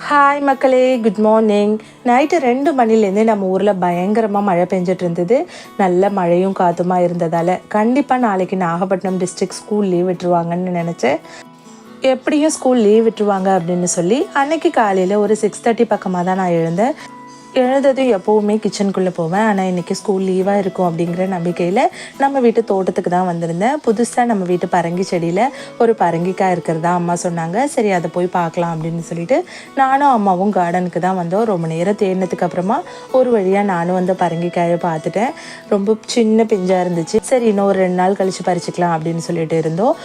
Hi மக்களே, good morning. Night 2 மணிலேருந்து நம்ம ஊரில் பயங்கரமாக மழை பெஞ்சிட்டு இருந்தது. நல்ல மழையும் காற்றுமா இருந்ததால் கண்டிப்பாக நாளைக்கு நாகப்பட்டினம் டிஸ்ட்ரிக்ட் ஸ்கூல் லீவ் விட்டுருவாங்கன்னு நினச்சேன். எப்படியும் ஸ்கூல் லீவ் விட்டுருவாங்க அப்படின்னு சொல்லி அன்னைக்கு காலையில் ஒரு 6:30 பக்கமாக தான் நான் எழுந்தேன். எழுந்ததும் எப்போவுமே கிச்சனுக்குள்ளே போவேன். ஆனால் இன்றைக்கி ஸ்கூல் லீவாக இருக்கும் அப்படிங்கிற நம்பிக்கையில் நம்ம வீட்டு தோட்டத்துக்கு தான் வந்திருந்தேன். புதுசாக நம்ம வீட்டு பரங்கி செடியில் ஒரு பரங்கிக்காய் இருக்கிறதா அம்மா சொன்னாங்க. சரி, அதை போய் பார்க்கலாம் அப்படின்னு சொல்லிட்டு நானும் அம்மாவும் கார்டனுக்கு தான் வந்தோம். ரொம்ப நேரம் தேடினதுக்கு அப்புறமா ஒரு வழியாக நானும் வந்து பரங்கிக்காயை பார்த்துட்டேன். ரொம்ப சின்ன பிஞ்சாக இருந்துச்சு. சரி, இன்னும் ஒரு 2 நாள் கழித்து பறிச்சுக்கலாம் அப்படின்னு சொல்லிட்டு இருந்தோம்.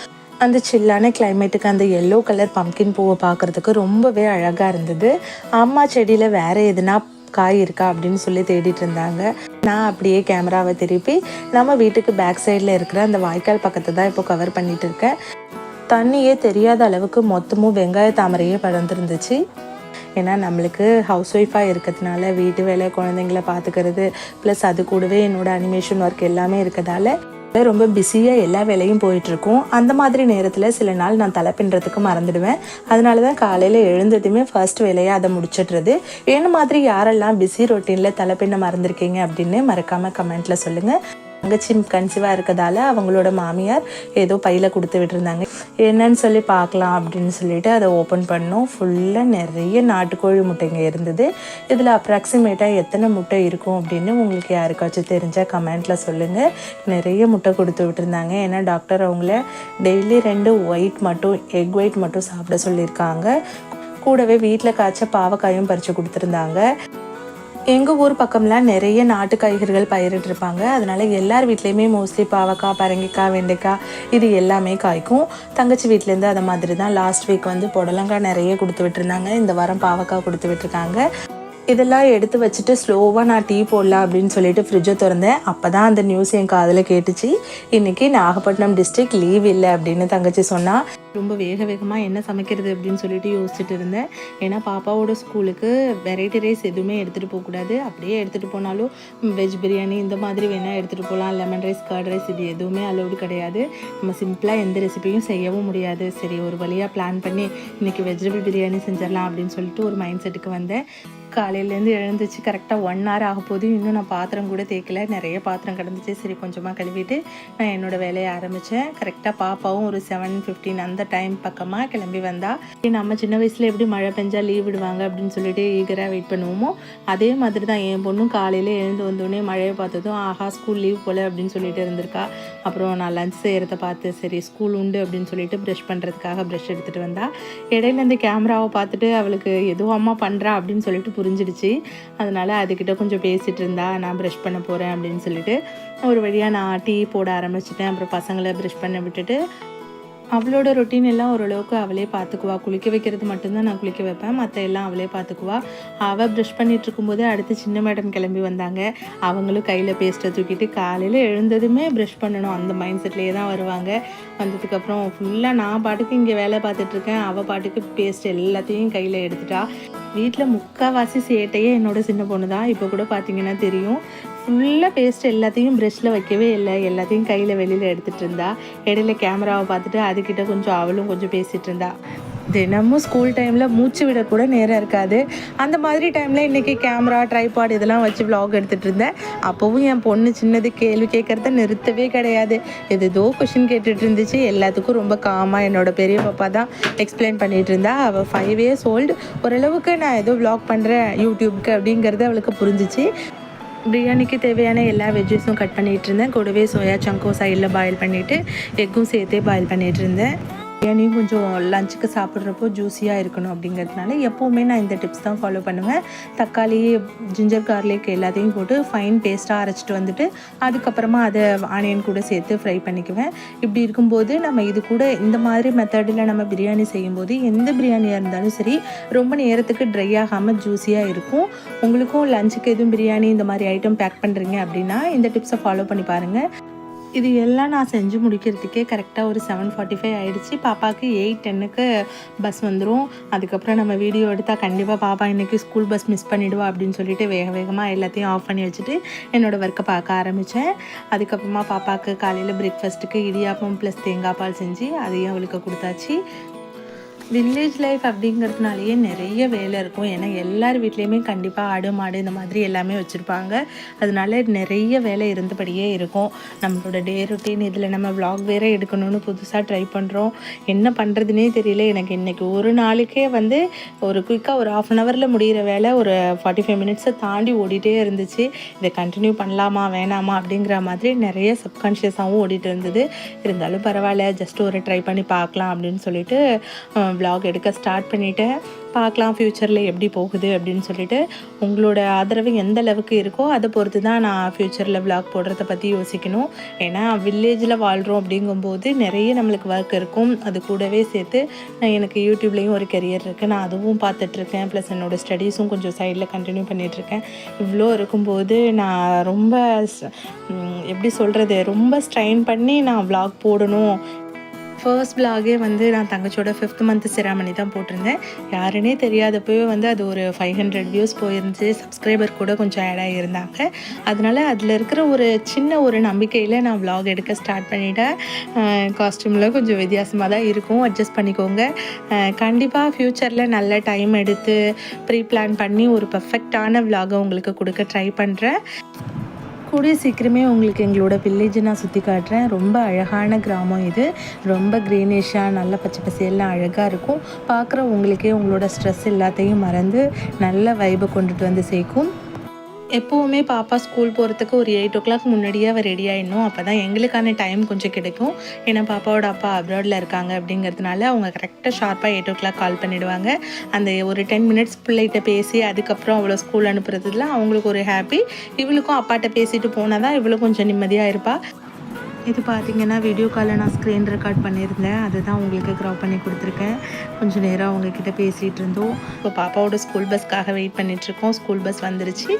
அந்த சில்லான கிளைமேட்டுக்கு அந்த எல்லோ கலர் பம்கின் பூவை பார்க்குறதுக்கு ரொம்பவே அழகாக இருந்தது. அம்மா செடியில் வேறு எதுனா காய் இருக்கா அப்படின்னு சொல்லி தேடிட்டு இருந்தாங்க. நான் அப்படியே கேமராவை திருப்பி நம்ம வீட்டுக்கு பேக் சைடில் இருக்கிற அந்த வாய்க்கால் பக்கத்தை தான் இப்போ கவர் பண்ணிட்டு இருக்கேன். தண்ணியே தெரியாத அளவுக்கு மொத்தமும் வெங்காய தாமரையே படர்ந்துருந்துச்சு. ஏன்னா நம்மளுக்கு ஹவுஸ் ஒய்ஃபாக இருக்கிறதுனால வீட்டு வேலை, குழந்தைங்கள பார்த்துக்கிறது, ப்ளஸ் அது கூடவே என்னோடய அனிமேஷன் ஒர்க் எல்லாமே இருக்கிறதால ரொம்ப பிஸியாக எல்லா வேலையும் போயிட்டுருக்கும். அந்த மாதிரி நேரத்தில் சில நாள் நான் தலை பின்னுறதுக்கு மறந்துடுவேன். அதனால தான் காலையில் எழுந்ததுமே ஃபர்ஸ்ட் வேலையாக அதை முடிச்சிடுறது. என்ன மாதிரி யாரெல்லாம் பிஸி ரொட்டீனில் தலை பின்ன மறந்துருக்கீங்க அப்படின்னு மறக்காமல் கமெண்ட்டில் சொல்லுங்கள். தங்கச்சி கன்சீவாக இருக்கிறதால அவங்களோட மாமியார் ஏதோ பையில் கொடுத்து விட்டுருந்தாங்க. என்னன்னு சொல்லி பார்க்கலாம் அப்படின்னு சொல்லிட்டு அதை ஓப்பன் பண்ணோம். ஃபுல்லாக நிறைய நாட்டுக்கோழி முட்டைங்க இருந்தது. இதில் அப்ராக்சிமேட்டாக எத்தனை முட்டை இருக்கும் அப்படின்னு உங்களுக்கு யாருக்காச்சும் தெரிஞ்சால் கமெண்ட்டில் சொல்லுங்கள். நிறைய முட்டை கொடுத்து விட்டுருந்தாங்க. ஏன்னா டாக்டர் அவங்கள டெய்லி 2 ஒயிட் மட்டும், எக் ஒயிட் மட்டும் சாப்பிட சொல்லியிருக்காங்க. கூடவே வீட்டில் காய்ச்ச பாவக்காயும் பறித்து கொடுத்துருந்தாங்க. எங்கள் ஊர் பக்கம்லாம் நிறைய நாட்டு காய்கறிகள் பயிரிட்டிருப்பாங்க. அதனால் எல்லார் வீட்லேயுமே மோஸ்ட்லி பாவக்காய், பரங்கிக்காய், வெண்டைக்காய் இது எல்லாமே காய்க்கும். தங்கச்சி வீட்டிலேருந்து அதை மாதிரி தான் லாஸ்ட் வீக் வந்து புடலங்காய் நிறைய கொடுத்து விட்டுருந்தாங்க. இந்த வாரம் பாவக்காய் கொடுத்து விட்டுருக்காங்க. இதெல்லாம் எடுத்து வச்சுட்டு ஸ்லோவாக நான் டீ போடலாம் அப்படின்னு சொல்லிட்டு ஃப்ரிட்ஜை திறந்தேன். அப்போ தான் அந்த நியூஸ் என் காதில் கேட்டுச்சு. இன்றைக்கி நாகப்பட்டினம் டிஸ்ட்ரிக்ட் லீவ் இல்லை அப்படின்னு தங்கச்சி சொன்னால். ரொம்ப வேகமாக என்ன சமைக்கிறது அப்படின்னு சொல்லிட்டு யோசிச்சுட்டு இருந்தேன். ஏன்னா பாப்பாவோட ஸ்கூலுக்கு வெரைட்டி ரைஸ் எதுவுமே எடுத்துகிட்டு போகக்கூடாது. அப்படியே எடுத்துகிட்டு போனாலும் வெஜ் பிரியாணி இந்த மாதிரி வேணால் எடுத்துகிட்டு போகலாம். லெமன் ரைஸ், கர்ட் ரைஸ் இது எதுவுமே அலோடு கிடையாது. நம்ம சிம்பிளாக எந்த ரெசிபியும் செய்யவும் முடியாது. சரி, ஒரு வழியாக பிளான் பண்ணி இன்றைக்கி வெஜிடபிள் பிரியாணி செஞ்சிடலாம் அப்படின்னு சொல்லிட்டு ஒரு மைண்ட் செட்டுக்கு வந்தேன். காலையிலேருந்து எழுந்துச்சு கரெக்டாக 1 hour ஆக போது. இன்னும் நான் பாத்திரம் கூட தேய்க்கல. நிறைய பாத்திரம் கிடந்துச்சு. சரி, கொஞ்சமாக கழுவிட்டு நான் என்னோடய வேலையை ஆரம்பித்தேன். கரெக்டாக பாப்பாவும் ஒரு 7:15 அந்த டைம் பக்கமாக கிளம்பி வந்தா. நம்ம சின்ன வயசில் எப்படி மழை பெஞ்சால் லீவ் விடுவாங்க அப்படின்னு சொல்லிட்டு ஈகராக வெயிட் பண்ணுவோமோ அதே மாதிரி தான் என் பொண்ணும் காலையில் எழுந்து வந்தோடனே மழையை பார்த்ததும் ஆஹா ஸ்கூல் லீவ் போல் அப்படின்னு சொல்லிட்டு இருந்திருக்கா. அப்புறம் நான் லஞ்ச் செய்கிறத பார்த்து சரி ஸ்கூல் உண்டு அப்படின்னு சொல்லிட்டு ப்ரஷ் பண்ணுறதுக்காக ப்ரஷ் எடுத்துகிட்டு வந்தா. இடையில இந்த கேமராவை பார்த்துட்டு அவளுக்கு ஏதோ அம்மா பண்ணுறா அப்படின்னு சொல்லிட்டு புரிஞ்சிடுச்சு. அதனால் அதுக்கிட்ட கொஞ்சம் பேசிகிட்டு இருந்தா. நான் ப்ரஷ் பண்ண போகிறேன் அப்படின்னு சொல்லிட்டு ஒரு வழியாக நான் டீ போட ஆரம்பிச்சிட்டேன். அப்புறம் பசங்களை ப்ரஷ் பண்ண விட்டுட்டு அவளோட ரொட்டீன் எல்லாம் ஓரளவுக்கு அவளே பார்த்துக்குவா. குளிக்க வைக்கிறது மட்டும்தான் நான் குளிக்க வைப்பேன். மற்ற எல்லாம் அவளே பார்த்துக்குவா. அவள் ப்ரஷ் பண்ணிகிட்டு இருக்கும்போது அடுத்து சின்ன மேடம் கிளம்பி வந்தாங்க. அவங்களும் கையில் பேஸ்ட்டை தூக்கிட்டு காலையில் எழுந்ததுமே ப்ரஷ் பண்ணணும் அந்த மைண்ட் செட்லேயே தான் வருவாங்க. வந்ததுக்கப்புறம் ஃபுல்லாக நான் பாட்டுக்கு இங்கே வேலை பார்த்துட்ருக்கேன். அவள் பாட்டுக்கு பேஸ்ட் எல்லாத்தையும் கையில் எடுத்துட்டா. வீட்டில் முக்கால்வாசி சேட்டையே என்னோட சின்ன பொண்ணு தான். இப்போ கூட பார்த்தீங்கன்னா தெரியும். ஃபுல்லாக பேஸ்ட் எல்லாத்தையும் ப்ரெஷ்ஷில் வைக்கவே இல்லை, எல்லாத்தையும் கையில் வெளியில் எடுத்துகிட்டு இருந்தா. இடையில கேமராவை பார்த்துட்டு அதுக்கிட்ட கொஞ்சம் அவளும் கொஞ்சம் பேசிகிட்டு இருந்தா. தினமும் ஸ்கூல் டைமில் மூச்சு விடக்கூட நேரம் இருக்காது. அந்த மாதிரி டைமில் இன்றைக்கி கேமரா, ட்ரைபாட் இதெல்லாம் வச்சு விலாக் எடுத்துகிட்டு இருந்தேன். அப்போவும் என் பொண்ணு சின்னது கேள்வி கேட்குறத நிறுத்தவே கிடையாது. ஏதோ கொஷின் கேட்டுட்டு இருந்துச்சு. எல்லாத்துக்கும் ரொம்ப காமாக என்னோட பெரிய பாப்பா தான் எக்ஸ்பிளைன் பண்ணிகிட்டு இருந்தா. அவள் 5 years old. ஓரளவுக்கு நான் ஏதோ விலாக் பண்ணுறேன் யூடியூப்க்கு அப்படிங்கிறது அவளுக்கு புரிஞ்சிச்சு. பிரியாணிக்கு தேவையான எல்லா வெஜ்ஜஸும் கட் பண்ணிகிட்டு இருந்தேன். கூடவே சோயா சங்கும் சைடில் பாயில் பண்ணிவிட்டு எக்கும் சேர்த்தே பாயில் பண்ணிகிட்டு இருந்தேன். பிரியாணியும் கொஞ்சம் லஞ்சுக்கு சாப்பிட்றப்போ ஜூஸியாக இருக்கணும் அப்படிங்கிறதுனால எப்போவுமே நான் இந்த டிப்ஸ் தான் ஃபாலோ பண்ணுவேன். தக்காளி, ஜிஞ்சர் கார்லிக் எல்லாத்தையும் போட்டு ஃபைன் பேஸ்ட்டாக அரைச்சிட்டு வந்துட்டு அதுக்கப்புறமா அதை ஆனியன் கூட சேர்த்து ஃப்ரை பண்ணிக்குவேன். இப்படி இருக்கும்போது நம்ம இது கூட இந்த மாதிரி மெத்தடில் நம்ம பிரியாணி செய்யும்போது எந்த பிரியாணியாக இருந்தாலும் சரி ரொம்ப நேரத்துக்கு ட்ரை ஆகாமல் ஜூஸியாக இருக்கும். உங்களுக்கும் லஞ்சுக்கு எதுவும் பிரியாணி இந்த மாதிரி ஐட்டம் பேக் பண்ணுறீங்க அப்படின்னா இந்த டிப்ஸை ஃபாலோ பண்ணி பாருங்கள். இது எல்லாம் நான் செஞ்சு முடிக்கிறதுக்கே கரெக்டாக ஒரு 7:45 ஆகிடுச்சு. பாப்பாவுக்கு 8:10க்கு பஸ் வந்துடும். அதுக்கப்புறம் நம்ம வீடியோ எடுத்தால் கண்டிப்பாக பாப்பா இன்றைக்கி ஸ்கூல் பஸ் மிஸ் பண்ணிவிடுவா அப்படின்னு சொல்லிட்டு வேகமாக எல்லாத்தையும் ஆஃப் பண்ணி வச்சுட்டு என்னோடய ஒர்க்கை பார்க்க ஆரம்பித்தேன். அதுக்கப்புறமா பாப்பாவுக்கு காலையில் பிரேக்ஃபாஸ்ட்டுக்கு இடியாப்பம் ப்ளஸ் தேங்காய் பால் செஞ்சு அதையும் அவளுக்கு கொடுத்தாச்சு. வில்லேஜ் லைஃப் அப்படிங்கிறதுனாலேயே நிறைய வேலை இருக்கும். ஏன்னா எல்லார் வீட்லேயுமே கண்டிப்பாக ஆடு மாடு இந்த மாதிரி எல்லாமே வச்சுருப்பாங்க. அதனால நிறைய வேலை இருந்தபடியே இருக்கும். நம்மளோட டே ரொட்டீன் இதில் நம்ம விலாக் வேறு எடுக்கணும்னு புதுசாக ட்ரை பண்ணுறோம். என்ன பண்ணுறதுனே தெரியல. எனக்கு இன்றைக்கி ஒரு நாளுக்கே வந்து ஒரு குயிக்காக ஒரு 1/2 ஹவரில் முடிகிற வேலை ஒரு 45 மினிட்ஸை தாண்டி ஓடிட்டே இருந்துச்சு. இதை கண்டினியூ பண்ணலாமா வேணாமா அப்படிங்கிற மாதிரி நிறைய சப்கான்ஷியஸாகவும் ஓடிட்டு இருந்தது. இருந்தாலும் பரவாயில்ல, ஜஸ்ட் ஒரு ட்ரை பண்ணி பார்க்கலாம் அப்படின்னு சொல்லிட்டு விலாக் எடுக்க ஸ்டார்ட் பண்ணிவிட்டேன். பார்க்கலாம் ஃப்யூச்சரில் எப்படி போகுது அப்படின்னு சொல்லிட்டு. உங்களோட ஆதரவு எந்த அளவுக்கு இருக்கோ அதை பொறுத்து தான் நான் ஃப்யூச்சரில் விலாக் போடுறத பற்றி யோசிக்கணும். ஏன்னா வில்லேஜில் வாழ்கிறோம் அப்படிங்கும்போது நிறைய நம்மளுக்கு ஒர்க் இருக்கும். அது கூடவே சேர்த்து எனக்கு யூடியூப்லேயும் ஒரு கெரியர் இருக்குது, நான் அதுவும் பார்த்துட்ருக்கேன். ப்ளஸ் என்னோடய ஸ்டடீஸும் கொஞ்சம் சைடில் கண்டினியூ பண்ணிகிட்ருக்கேன். இவ்வளோ இருக்கும்போது நான் ரொம்ப எப்படி சொல்கிறது, ரொம்ப ஸ்ட்ரெயின் பண்ணி நான் விலாக் போடணும். ஃபர்ஸ்ட் விலாகே வந்து நான் தங்கச்சியோட 5th மந்த் செராமனி தான் போட்டிருந்தேன். யாருன்னே தெரியாதப்பவே வந்து அது ஒரு 500 வியூஸ் போயிருந்துச்சு. சப்ஸ்கிரைபர் கூட கொஞ்சம் ஆட் ஆகியிருந்தாங்க. அதனால் அதில் இருக்கிற ஒரு சின்ன ஒரு நம்பிக்கையில் நான் விலாக் எடுக்க ஸ்டார்ட் பண்ணிட்டேன். காஸ்டியூமில் கொஞ்சம் வித்தியாசமாக தான் இருக்கும், அட்ஜஸ்ட் பண்ணிக்கோங்க. கண்டிப்பாக ஃப்யூச்சரில் நல்ல டைம் எடுத்து ப்ரீ பிளான் பண்ணி ஒரு பர்ஃபெக்டான விலாகை உங்களுக்கு கொடுக்க ட்ரை பண்ணுறேன். கூடிய சீக்கிரமே உங்களுக்கு எங்களோட வில்லேஜை நான் சுற்றி காட்டுறேன். ரொம்ப அழகான கிராமம் இது. ரொம்ப க்ரீனிஷாக நல்ல பச்சை பசேல்லாம் அழகாக இருக்கும். பார்க்குற உங்களுக்கே உங்களோட ஸ்ட்ரெஸ் எல்லாத்தையும் மறந்து நல்ல வைபை கொண்டுட்டு வந்து சேர்க்கும். எப்போவுமே பாப்பா ஸ்கூல் போகிறதுக்கு ஒரு 8 o'clock முன்னாடியே அவள் ரெடி ஆகிடணும். அப்போ தான் எங்களுக்கான டைம் கொஞ்சம் கிடைக்கும். ஏன்னா பாப்பாவோட அப்பா அப்ராடில் இருக்காங்க அப்படிங்கிறதுனால அவங்க கரெக்டாக ஷார்ப்பாக 8 o'clock கால் பண்ணிவிடுவாங்க. அந்த ஒரு 10 மினிட்ஸ் பிள்ளைகிட்ட பேசி அதுக்கப்புறம் அவ்வளோ ஸ்கூல் அனுப்புறதுல அவங்களுக்கு ஒரு ஹாப்பி. இவளுக்கும் அப்பாட்ட பேசிட்டு போனால் தான் இவளும் கொஞ்சம் நிம்மதியாக இருப்பாள். இது பார்த்திங்கன்னா வீடியோ காலில் நான் ஸ்க்ரீன் ரெக்கார்ட் பண்ணியிருந்தேன். அதுதான் உங்களுக்கு க்ராப் பண்ணி கொடுத்துருக்கேன். கொஞ்சம் நேரம் அவங்கக்கிட்ட பேசிகிட்டு இருந்தோம். இப்போ பாப்பாவோட ஸ்கூல் பஸ்க்காக வெயிட் பண்ணிகிட்ருக்கோம். ஸ்கூல் பஸ் வந்துருச்சு.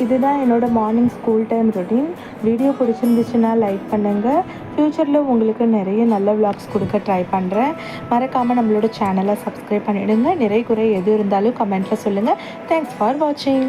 இதுதான் என்னோடய morning school time routine. Video பிடிச்சிருந்துச்சுன்னா லைக் பண்ணுங்கள். ஃப்யூச்சரில் உங்களுக்கு நிறைய நல்ல விலாக்ஸ் கொடுக்க ட்ரை பண்ணுறேன். மறக்காமல் நம்மளோட சேனலை சப்ஸ்கிரைப் பண்ணிவிடுங்க. நிறைய குறை எது இருந்தாலும் கமெண்ட்டில் சொல்லுங்கள். தேங்க்ஸ் ஃபார் வாட்சிங்.